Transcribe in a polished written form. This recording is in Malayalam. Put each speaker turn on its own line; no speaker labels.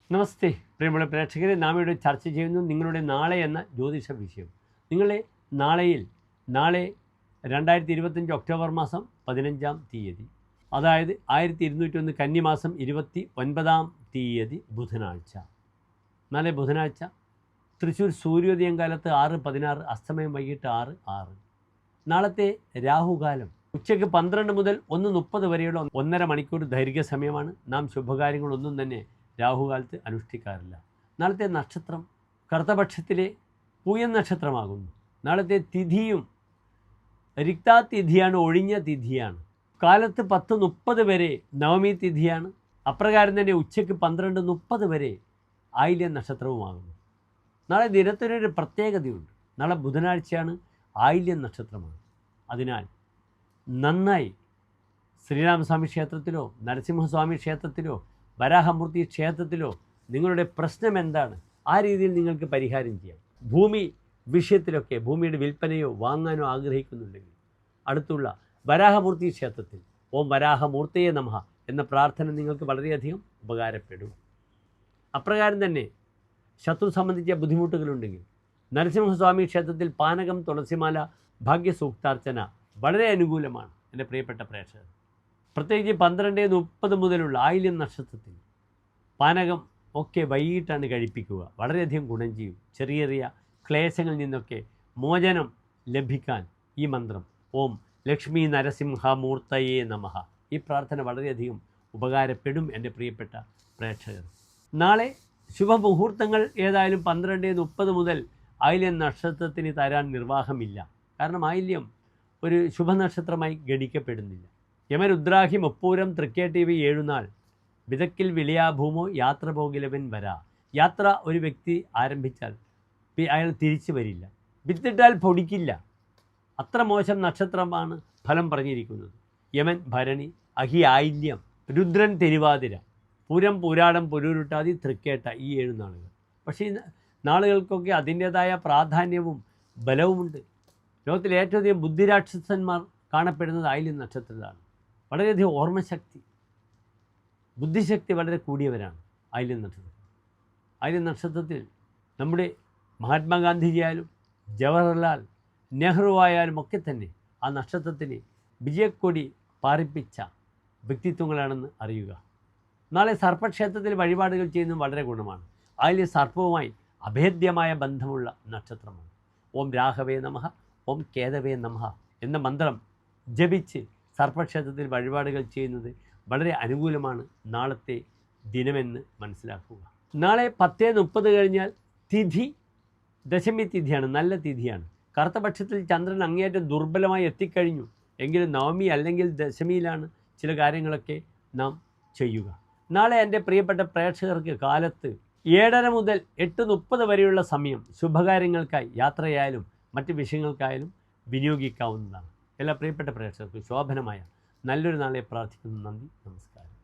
നമസ്തേ പ്രിയമുള്ള പ്രേക്ഷകരെ, നാം ഇവിടെ ചർച്ച ചെയ്യുന്നു നിങ്ങളുടെ നാളെ എന്ന ജ്യോതിഷ വിഷയം. നിങ്ങളെ നാളെ 2025 ഒക്ടോബർ മാസം 15-ാം തീയതി, അതായത് 1201 കന്നിമാസം 29-ാം തീയതി ബുധനാഴ്ച. നാളെ ബുധനാഴ്ച തൃശ്ശൂർ സൂര്യോദയം കാലത്ത് 6:16, അസ്തമയം വൈകിട്ട് 6:06. നാളത്തെ രാഹുകാലം ഉച്ചയ്ക്ക് 12 മുതൽ 1:30 വരെയുള്ള 1.5 മണിക്കൂർ ദൈർഘ്യസമയമാണ്. നാം ശുഭകാര്യങ്ങളൊന്നും തന്നെ രാഹുകാലത്ത് അനുഷ്ഠിക്കാറില്ല. നാളത്തെ നക്ഷത്രം കറുത്തപക്ഷത്തിലെ പൂയം നക്ഷത്രമാകുന്നു. നാളത്തെ തിഥിയും രിക്താതിഥിയാണ്, ഒഴിഞ്ഞ തിഥിയാണ്. കാലത്ത് 10:30 വരെ നവമി തിഥിയാണ്. അപ്രകാരം തന്നെ ഉച്ചയ്ക്ക് 12:30 വരെ ആയില്യം നക്ഷത്രവുമാകുന്നു. നാളെ ദിനത്തിനൊരു പ്രത്യേകതയുണ്ട്. നാളെ ബുധനാഴ്ചയാണ്, ആയില്യം നക്ഷത്രമാണ്. അതിനാൽ നന്നായി ശ്രീരാമസ്വാമി ക്ഷേത്രത്തിലോ നരസിംഹസ്വാമി ക്ഷേത്രത്തിലോ വരാഹമൂർത്തി ക്ഷേത്രത്തിലോ നിങ്ങളുടെ പ്രശ്നം എന്താണ്, ആ രീതിയിൽ നിങ്ങൾക്ക് പരിഹാരം ചെയ്യാം. ഭൂമി വിഷയത്തിലൊക്കെ ഭൂമിയുടെ വിൽപ്പനയോ വാങ്ങാനോ ആഗ്രഹിക്കുന്നുണ്ടെങ്കിൽ അടുത്തുള്ള വരാഹമൂർത്തി ക്ഷേത്രത്തിൽ ഓം വരാഹമൂർത്തയെ നമഃ എന്ന പ്രാർത്ഥന നിങ്ങൾക്ക് വളരെയധികം ഉപകാരപ്പെടും. അപ്രകാരം തന്നെ ശത്രു സംബന്ധിച്ച ബുദ്ധിമുട്ടുകളുണ്ടെങ്കിൽ നരസിംഹസ്വാമി ക്ഷേത്രത്തിൽ പാനകം, തുളസിമാല, ഭാഗ്യസൂക്താർച്ചന വളരെ അനുകൂലമാണ് എൻ്റെ പ്രിയപ്പെട്ട പ്രേക്ഷകർ. പ്രത്യേകിച്ച് 12:30 മുതലുള്ള ആയില്യം നക്ഷത്രത്തിൽ പാനകം ഒക്കെ വൈകിട്ടാണ് കഴിപ്പിക്കുക. വളരെയധികം ഗുണം ചെയ്യും. ചെറിയ ചെറിയ ക്ലേശങ്ങളിൽ നിന്നൊക്കെ മോചനം ലഭിക്കാൻ ഈ മന്ത്രം ഓം ലക്ഷ്മി നരസിംഹമൂർത്തയേ നമഃ, ഈ പ്രാർത്ഥന വളരെയധികം ഉപകാരപ്പെടും എൻ്റെ പ്രിയപ്പെട്ട പ്രേക്ഷകർ. നാളെ ശുഭമുഹൂർത്തങ്ങൾ ഏതായാലും 12:30 മുതൽ ആയില്യം നക്ഷത്രത്തിന് തരാൻ നിർവാഹമില്ല. കാരണം ആയില്യം ഒരു ശുഭനക്ഷത്രമായി ഗണിക്കപ്പെടുന്നില്ല. യമരുദ്രാഹി മുപ്പൂരം തൃക്കേട്ട് ഇവ 7 നാൾ വിതക്കിൽ വിളിയാഭൂമോ യാത്ര പോകിലവൻ വരാ. യാത്ര ഒരു വ്യക്തി ആരംഭിച്ചാൽ അയാൾ തിരിച്ചു വരില്ല. വിത്തിട്ടാൽ പൊടിക്കില്ല. അത്ര മോശം നക്ഷത്രമാണ് ഫലം പറഞ്ഞിരിക്കുന്നത്. യമൻ ഭരണി, അഹി ആയില്യം, രുദ്രൻ തിരുവാതിര, പൂരം, പൂരാടം, പുരൂരുട്ടാതി, തൃക്കേട്ട, ഈ 7 നാളുകൾ. പക്ഷേ ഈ നാളുകൾക്കൊക്കെ അതിൻ്റേതായ പ്രാധാന്യവും ബലവുമുണ്ട്. ലോകത്തിലെ ഏറ്റവും അധികം ബുദ്ധിരാക്ഷസന്മാർ കാണപ്പെടുന്നത് ആയില്യം നക്ഷത്രത്തിലാണ്. വളരെയധികം ഓർമ്മശക്തി, ബുദ്ധിശക്തി വളരെ കൂടിയവരാണ് ആയില്യം നക്ഷത്രത്തിൽ. ആയില്യം നക്ഷത്രത്തിൽ നമ്മുടെ മഹാത്മാഗാന്ധിജിയായാലും ജവഹർലാൽ നെഹ്റു ആയാലും ഒക്കെ തന്നെ ആ നക്ഷത്രത്തിന് വിജയക്കൊടി പാറിപ്പിച്ച വ്യക്തിത്വങ്ങളാണെന്ന് അറിയുക. നാളെ സർപ്പക്ഷേത്രത്തിൽ വഴിപാടുകൾ ചെയ്യുന്നത് വളരെ ഗുണമാണ്. ആയില്യം സർപ്പവുമായി അഭേദ്യമായ ബന്ധമുള്ള നക്ഷത്രമാണ്. ഓം രാഘവേ നമഃ, ഓം കേതവേ നമഃ എന്ന മന്ത്രം ജപിച്ച് സർപ്പക്ഷേത്രത്തിൽ വഴിപാടുകൾ ചെയ്യുന്നത് വളരെ അനുകൂലമാണ് നാളത്തെ ദിനമെന്ന് മനസ്സിലാക്കുക. നാളെ 10:30 കഴിഞ്ഞാൽ തിഥി ദശമി തിഥിയാണ്, നല്ല തിഥിയാണ്. കറുത്തപക്ഷത്തിൽ ചന്ദ്രൻ അങ്ങേയറ്റം ദുർബലമായി എത്തിക്കഴിഞ്ഞു. എങ്കിലും നവമി അല്ലെങ്കിൽ ദശമിയിലാണ് ചില കാര്യങ്ങളൊക്കെ നാം ചെയ്യുക. നാളെ എൻ്റെ പ്രിയപ്പെട്ട പ്രേക്ഷകർക്ക് കാലത്ത് 7:30 മുതൽ 8:30 വരെയുള്ള സമയം ശുഭകാര്യങ്ങൾക്കായി, യാത്രയായാലും മറ്റ് വിഷയങ്ങൾക്കായാലും വിനിയോഗിക്കാവുന്നതാണ്. എല്ലാ പ്രിയപ്പെട്ട പ്രേക്ഷകർക്കും ശോഭനമായ നല്ലൊരു നാളെ പ്രാർത്ഥിക്കുന്നു. നന്ദി, നമസ്കാരം.